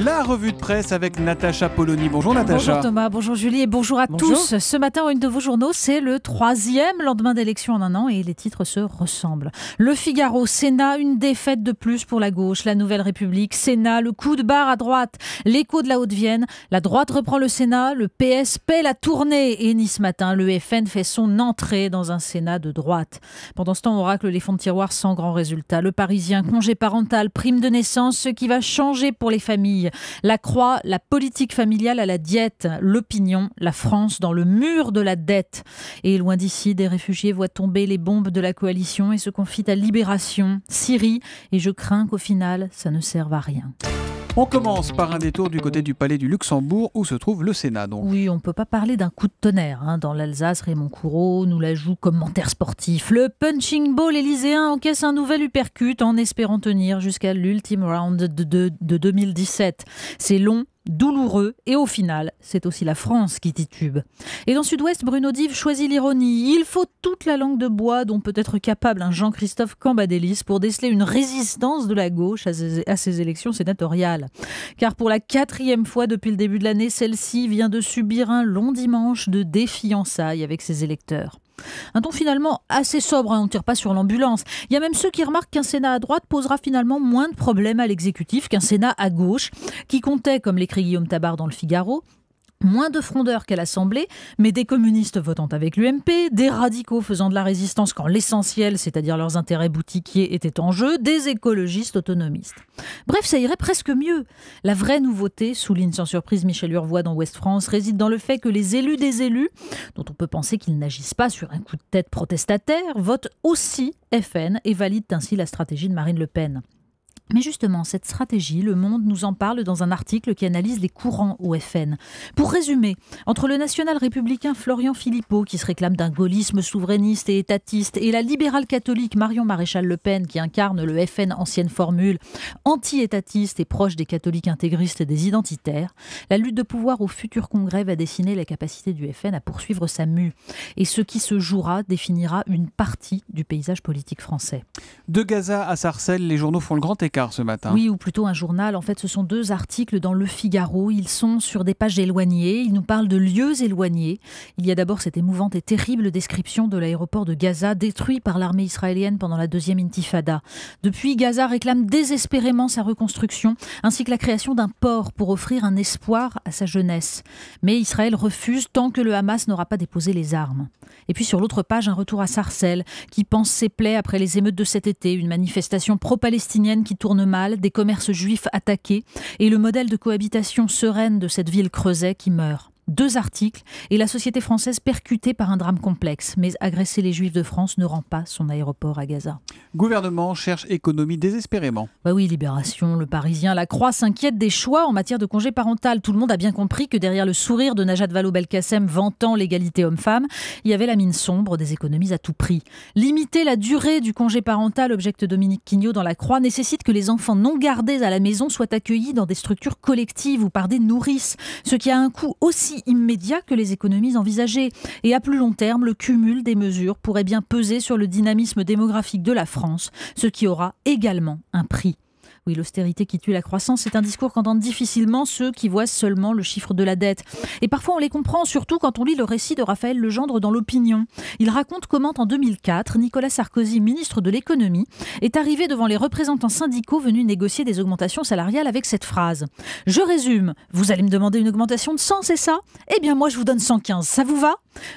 La revue de presse avec Natacha Polony. Bonjour Natacha. Bonjour Thomas, bonjour Julie et bonjour à tous. Ce matin, une de vos journaux, c'est le 3e lendemain d'élection en un an et les titres se ressemblent. Le Figaro, Sénat, une défaite de plus pour la gauche. La Nouvelle République, Sénat, le coup de barre à droite. L'écho de la Haute-Vienne, la droite reprend le Sénat, le PS paie la tournée. Et ce matin, le FN fait son entrée dans un Sénat de droite. Pendant ce temps, on racle les fonds de tiroir sans grand résultat. Le Parisien, congé parental, prime de naissance, ce qui va changer pour les familles. La Croix, la politique familiale à la diète. L'Opinion, la France dans le mur de la dette. Et loin d'ici, des réfugiés voient tomber les bombes de la coalition et se confient à Libération, Syrie. Et je crains qu'au final, ça ne serve à rien. On commence par un détour du côté du Palais du Luxembourg où se trouve le Sénat. Donc. Oui, on ne peut pas parler d'un coup de tonnerre. Dans l'Alsace, Raymond Courreau nous la joue commentaire sportif. Le punching ball élyséen encaisse un nouvel uppercut en espérant tenir jusqu'à l'ultime round de 2017. C'est long, douloureux et au final, c'est aussi la France qui titube. Et dans Sud-Ouest, Bruno Dive choisit l'ironie. Il faut toute la langue de bois dont peut être capable un Jean-Christophe Cambadélis pour déceler une résistance de la gauche à ces élections sénatoriales. Car pour la 4e fois depuis le début de l'année, celle-ci vient de subir un long dimanche de défiançailles avec ses électeurs. Un ton finalement assez sobre, on ne tire pas sur l'ambulance. Il y a même ceux qui remarquent qu'un Sénat à droite posera finalement moins de problèmes à l'exécutif qu'un Sénat à gauche, qui comptait, comme l'écrit Guillaume Tabar dans le Figaro, moins de frondeurs qu'à l'Assemblée, mais des communistes votant avec l'UMP, des radicaux faisant de la résistance quand l'essentiel, c'est-à-dire leurs intérêts boutiquiers, était en jeu, des écologistes autonomistes. Bref, ça irait presque mieux. La vraie nouveauté, souligne sans surprise Michel Urvoy dans Ouest France, réside dans le fait que les élus des élus, dont on peut penser qu'ils n'agissent pas sur un coup de tête protestataire, votent aussi FN et valident ainsi la stratégie de Marine Le Pen. Mais justement, cette stratégie, Le Monde nous en parle dans un article qui analyse les courants au FN. Pour résumer, entre le national-républicain Florian Philippot, qui se réclame d'un gaullisme souverainiste et étatiste, et la libérale catholique Marion Maréchal Le Pen, qui incarne le FN ancienne formule, anti-étatiste et proche des catholiques intégristes et des identitaires, la lutte de pouvoir au futur congrès va dessiner la capacité du FN à poursuivre sa mue. Et ce qui se jouera définira une partie du paysage politique français. De Gaza à Sarcelles, les journaux font le grand écart ce matin. Oui, ou plutôt un journal. En fait, ce sont 2 articles dans Le Figaro. Ils sont sur des pages éloignées. Ils nous parlent de lieux éloignés. Il y a d'abord cette émouvante et terrible description de l'aéroport de Gaza, détruit par l'armée israélienne pendant la 2e intifada. Depuis, Gaza réclame désespérément sa reconstruction, ainsi que la création d'un port pour offrir un espoir à sa jeunesse. Mais Israël refuse tant que le Hamas n'aura pas déposé les armes. Et puis sur l'autre page, un retour à Sarcelles, qui pense ses plaies après les émeutes de cet été, une manifestation pro-palestinienne qui tourne mal, des commerces juifs attaqués et le modèle de cohabitation sereine de cette ville creusée qui meurt. 2 articles et la société française percutée par un drame complexe. Mais agresser les juifs de France ne rend pas son aéroport à Gaza. Gouvernement cherche économie désespérément. Bah oui, Libération, Le Parisien, La Croix s'inquiète des choix en matière de congé parental. Tout le monde a bien compris que derrière le sourire de Najat Vallaud-Belkacem vantant l'égalité homme-femme, il y avait la mine sombre des économies à tout prix. Limiter la durée du congé parental, objecte Dominique Quignot dans La Croix, nécessite que les enfants non gardés à la maison soient accueillis dans des structures collectives ou par des nourrices, ce qui a un coût aussi immédiat que les économies envisagées. Et à plus long terme, le cumul des mesures pourrait bien peser sur le dynamisme démographique de la France, ce qui aura également un prix. Oui, l'austérité qui tue la croissance, c'est un discours qu'entendent difficilement ceux qui voient seulement le chiffre de la dette. Et parfois on les comprend, surtout quand on lit le récit de Raphaël Legendre dans l'Opinion. Il raconte comment en 2004, Nicolas Sarkozy, ministre de l'économie, est arrivé devant les représentants syndicaux venus négocier des augmentations salariales avec cette phrase. Je résume, vous allez me demander une augmentation de 100, c'est ça ? Eh bien moi je vous donne 115, ça vous va ?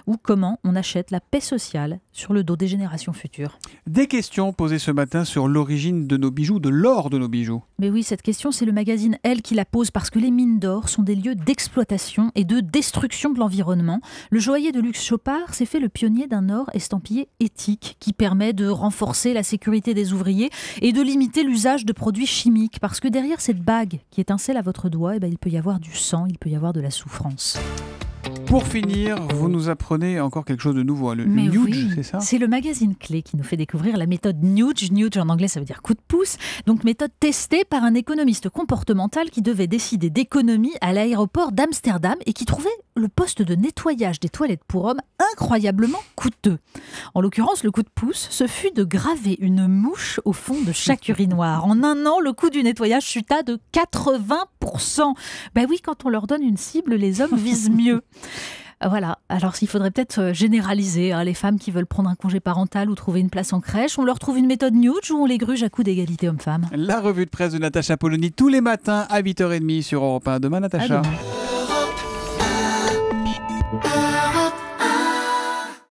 Ou comment on achète la paix sociale sur le dos des générations futures. Des questions posées ce matin sur l'origine de nos bijoux, de l'or de nos bijoux. Mais oui, cette question, c'est le magazine Elle qui la pose parce que les mines d'or sont des lieux d'exploitation et de destruction de l'environnement. Le joaillier de luxe Chopard s'est fait le pionnier d'un or estampillé éthique qui permet de renforcer la sécurité des ouvriers et de limiter l'usage de produits chimiques. Parce que derrière cette bague qui étincelle à votre doigt, il peut y avoir du sang, il peut y avoir de la souffrance. Pour finir, vous nous apprenez encore quelque chose de nouveau, hein, le Mais Nudge, oui, c'est ça? c'est le magazine Clé qui nous fait découvrir la méthode Nudge. Nudge en anglais, ça veut dire coup de pouce. Donc méthode testée par un économiste comportemental qui devait décider d'économie à l'aéroport d'Amsterdam et qui trouvait le poste de nettoyage des toilettes pour hommes incroyablement coûteux. En l'occurrence, le coup de pouce, ce fut de graver une mouche au fond de chaque urinoir. En un an, le coût du nettoyage chuta de 80%. Ben oui, quand on leur donne une cible, les hommes visent mieux. Voilà, alors il faudrait peut-être généraliser les femmes qui veulent prendre un congé parental ou trouver une place en crèche. On leur trouve une méthode Nudge ou on les gruge à coups d'égalité homme-femme. La revue de presse de Natacha Polony tous les matins à 8h30 sur Europe 1. Demain, Natacha. À demain.